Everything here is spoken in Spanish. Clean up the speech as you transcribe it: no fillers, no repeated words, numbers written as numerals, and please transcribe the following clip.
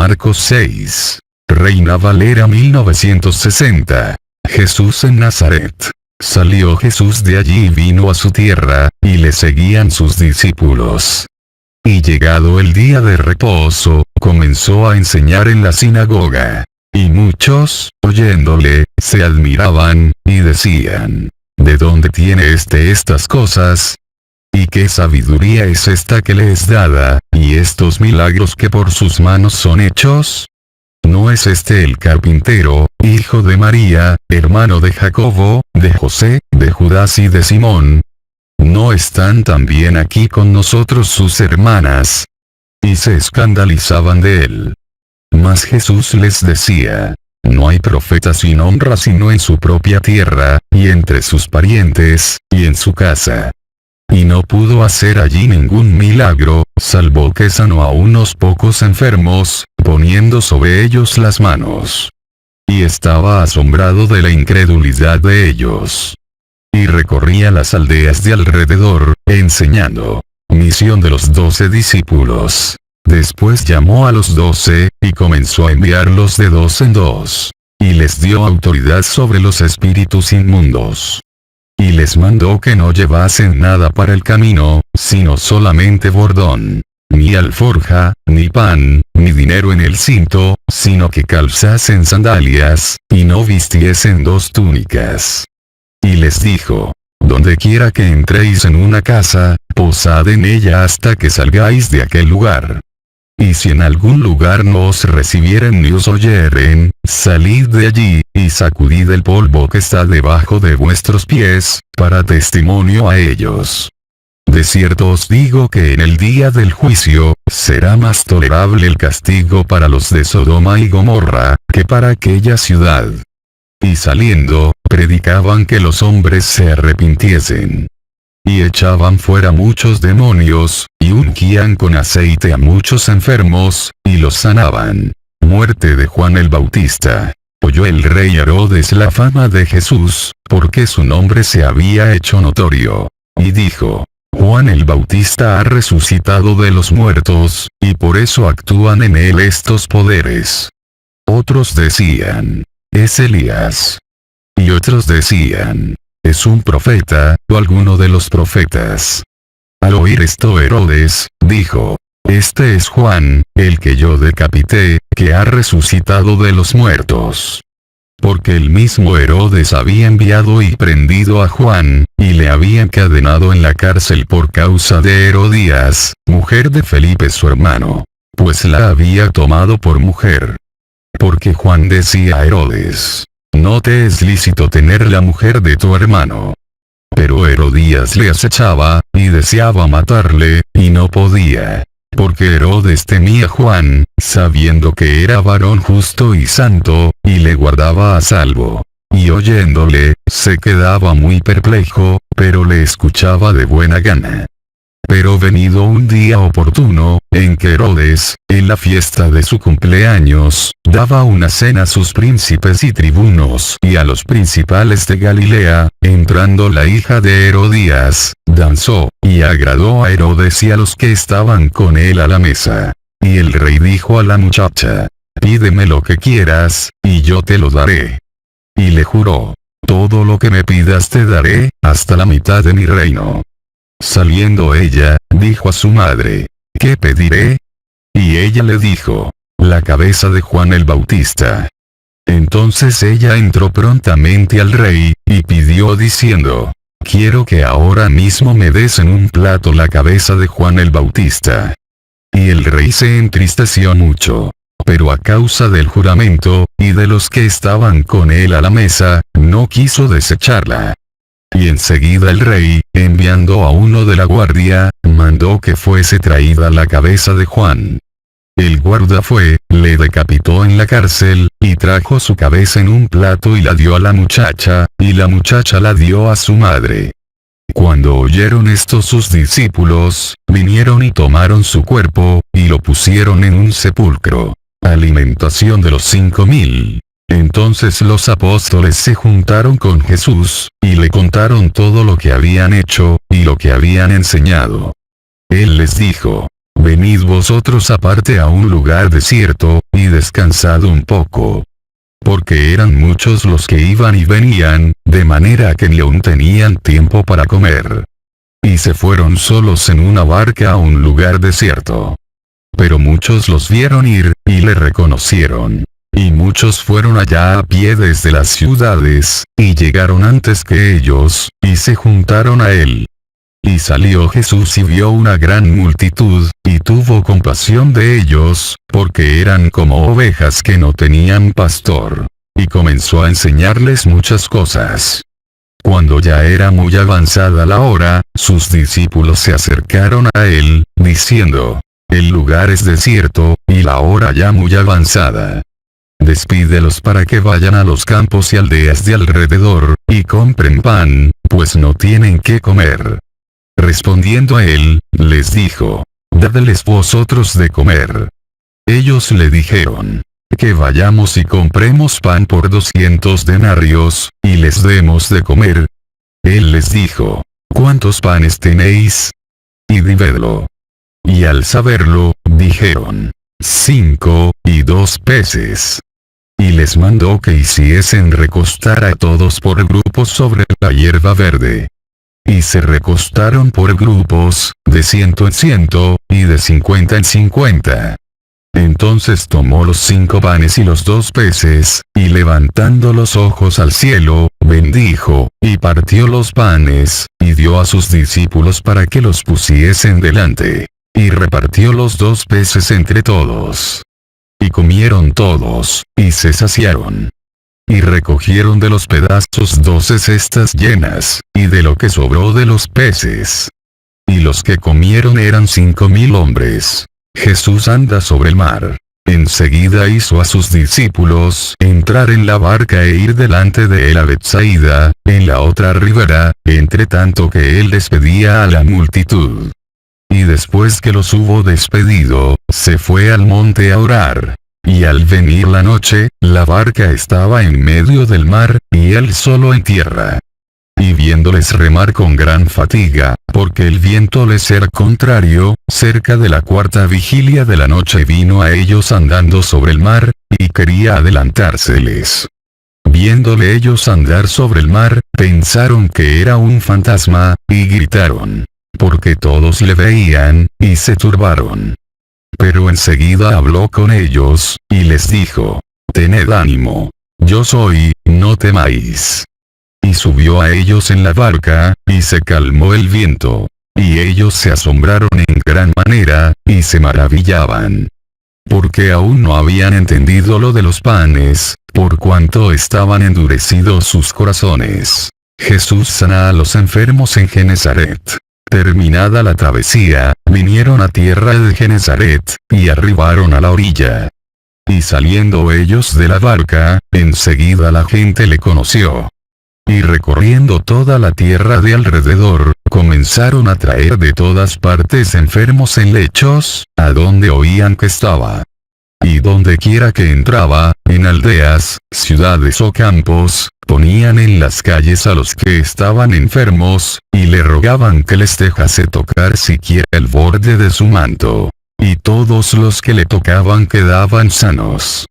Marcos 6. Reina Valera 1960. Jesús en Nazaret. Salió Jesús de allí y vino a su tierra, y le seguían sus discípulos. Y llegado el día de reposo, comenzó a enseñar en la sinagoga. Y muchos, oyéndole, se admiraban, y decían: ¿De dónde tiene estas cosas? ¿Y qué sabiduría es esta que le es dada, y estos milagros que por sus manos son hechos? ¿No es este el carpintero, hijo de María, hermano de Jacobo, de José, de Judas y de Simón? ¿No están también aquí con nosotros sus hermanas? Y se escandalizaban de él. Mas Jesús les decía: no hay profeta sin honra sino en su propia tierra, y entre sus parientes, y en su casa. Y no pudo hacer allí ningún milagro, salvo que sanó a unos pocos enfermos, poniendo sobre ellos las manos. Y estaba asombrado de la incredulidad de ellos. Y recorría las aldeas de alrededor, enseñando. Misión de los 12 discípulos. Después llamó a los 12, y comenzó a enviarlos de 2 en 2. Y les dio autoridad sobre los espíritus inmundos. Y les mandó que no llevasen nada para el camino, sino solamente bordón, ni alforja, ni pan, ni dinero en el cinto, sino que calzasen sandalias, y no vistiesen 2 túnicas. Y les dijo: donde quiera que entréis en una casa, posad en ella hasta que salgáis de aquel lugar. Y si en algún lugar no os recibieren ni os oyeren, salid de allí, y sacudid el polvo que está debajo de vuestros pies, para testimonio a ellos. De cierto os digo que en el día del juicio, será más tolerable el castigo para los de Sodoma y Gomorra, que para aquella ciudad. Y saliendo, predicaban que los hombres se arrepintiesen. Y echaban fuera muchos demonios, y ungían con aceite a muchos enfermos, y los sanaban. Muerte de Juan el Bautista. Oyó el rey Herodes la fama de Jesús, porque su nombre se había hecho notorio. Y dijo: Juan el Bautista ha resucitado de los muertos, y por eso actúan en él estos poderes. Otros decían: es Elías. Y otros decían: es un profeta, o alguno de los profetas. Al oír esto Herodes, dijo: este es Juan, el que yo decapité, que ha resucitado de los muertos. Porque el mismo Herodes había enviado y prendido a Juan, y le había encadenado en la cárcel por causa de Herodías, mujer de Felipe su hermano. Pues la había tomado por mujer. Porque Juan decía a Herodes: no te es lícito tener la mujer de tu hermano. Pero Herodías le acechaba, y deseaba matarle, y no podía. Porque Herodes temía a Juan, sabiendo que era varón justo y santo, y le guardaba a salvo. Y oyéndole, se quedaba muy perplejo, pero le escuchaba de buena gana. Pero venido un día oportuno, en que Herodes, en la fiesta de su cumpleaños, daba una cena a sus príncipes y tribunos y a los principales de Galilea, entrando la hija de Herodías, danzó, y agradó a Herodes y a los que estaban con él a la mesa. Y el rey dijo a la muchacha: pídeme lo que quieras, y yo te lo daré. Y le juró: todo lo que me pidas te daré, hasta la mitad de mi reino. Saliendo ella, dijo a su madre: ¿qué pediré? Y ella le dijo: la cabeza de Juan el Bautista. Entonces ella entró prontamente al rey, y pidió diciendo: quiero que ahora mismo me des en un plato la cabeza de Juan el Bautista. Y el rey se entristeció mucho. Pero a causa del juramento, y de los que estaban con él a la mesa, no quiso desecharla. Y enseguida el rey, enviando a uno de la guardia, mandó que fuese traída la cabeza de Juan. El guarda fue, le decapitó en la cárcel, y trajo su cabeza en un plato y la dio a la muchacha, y la muchacha la dio a su madre. Cuando oyeron esto sus discípulos, vinieron y tomaron su cuerpo, y lo pusieron en un sepulcro. Alimentación de los 5000. Entonces los apóstoles se juntaron con Jesús, y le contaron todo lo que habían hecho, y lo que habían enseñado. Él les dijo: venid vosotros aparte a un lugar desierto, y descansad un poco. Porque eran muchos los que iban y venían, de manera que ni aún tenían tiempo para comer. Y se fueron solos en una barca a un lugar desierto. Pero muchos los vieron ir, y le reconocieron. Y muchos fueron allá a pie desde las ciudades, y llegaron antes que ellos, y se juntaron a él. Y salió Jesús y vio una gran multitud, y tuvo compasión de ellos, porque eran como ovejas que no tenían pastor. Y comenzó a enseñarles muchas cosas. Cuando ya era muy avanzada la hora, sus discípulos se acercaron a él, diciendo: el lugar es desierto, y la hora ya muy avanzada. Despídelos para que vayan a los campos y aldeas de alrededor, y compren pan, pues no tienen qué comer. Respondiendo a él, les dijo: dadles vosotros de comer. Ellos le dijeron: que vayamos y compremos pan por 200 denarios, y les demos de comer. Él les dijo: ¿cuántos panes tenéis? Y dividlo. Y al saberlo, dijeron: 5, y 2 peces. Y les mandó que hiciesen recostar a todos por grupos sobre la hierba verde. Y se recostaron por grupos, de 100 en 100, y de 50 en 50. Entonces tomó los 5 panes y los 2 peces, y levantando los ojos al cielo, bendijo, y partió los panes, y dio a sus discípulos para que los pusiesen delante. Y repartió los 2 peces entre todos. Y comieron todos, y se saciaron. Y recogieron de los pedazos 12 cestas llenas, y de lo que sobró de los peces. Y los que comieron eran 5000 hombres. Jesús anda sobre el mar. Enseguida hizo a sus discípulos entrar en la barca e ir delante de él a Betsaida, en la otra ribera, entre tanto que él despedía a la multitud. Y después que los hubo despedido, se fue al monte a orar. Y al venir la noche, la barca estaba en medio del mar, y él solo en tierra. Y viéndoles remar con gran fatiga, porque el viento les era contrario, cerca de la 4ª vigilia de la noche vino a ellos andando sobre el mar, y quería adelantárseles. Viéndole ellos andar sobre el mar, pensaron que era un fantasma, y gritaron, porque todos le veían, y se turbaron. Pero enseguida habló con ellos, y les dijo: tened ánimo, yo soy, no temáis. Y subió a ellos en la barca, y se calmó el viento. Y ellos se asombraron en gran manera, y se maravillaban. Porque aún no habían entendido lo de los panes, por cuanto estaban endurecidos sus corazones. Jesús sana a los enfermos en Genezaret. Terminada la travesía, vinieron a tierra de Genezaret, y arribaron a la orilla. Y saliendo ellos de la barca, enseguida la gente le conoció. Y recorriendo toda la tierra de alrededor, comenzaron a traer de todas partes enfermos en lechos, a donde oían que estaba. Y donde quiera que entraba, en aldeas, ciudades o campos, ponían en las calles a los que estaban enfermos, y le rogaban que les dejase tocar siquiera el borde de su manto. Y todos los que le tocaban quedaban sanos.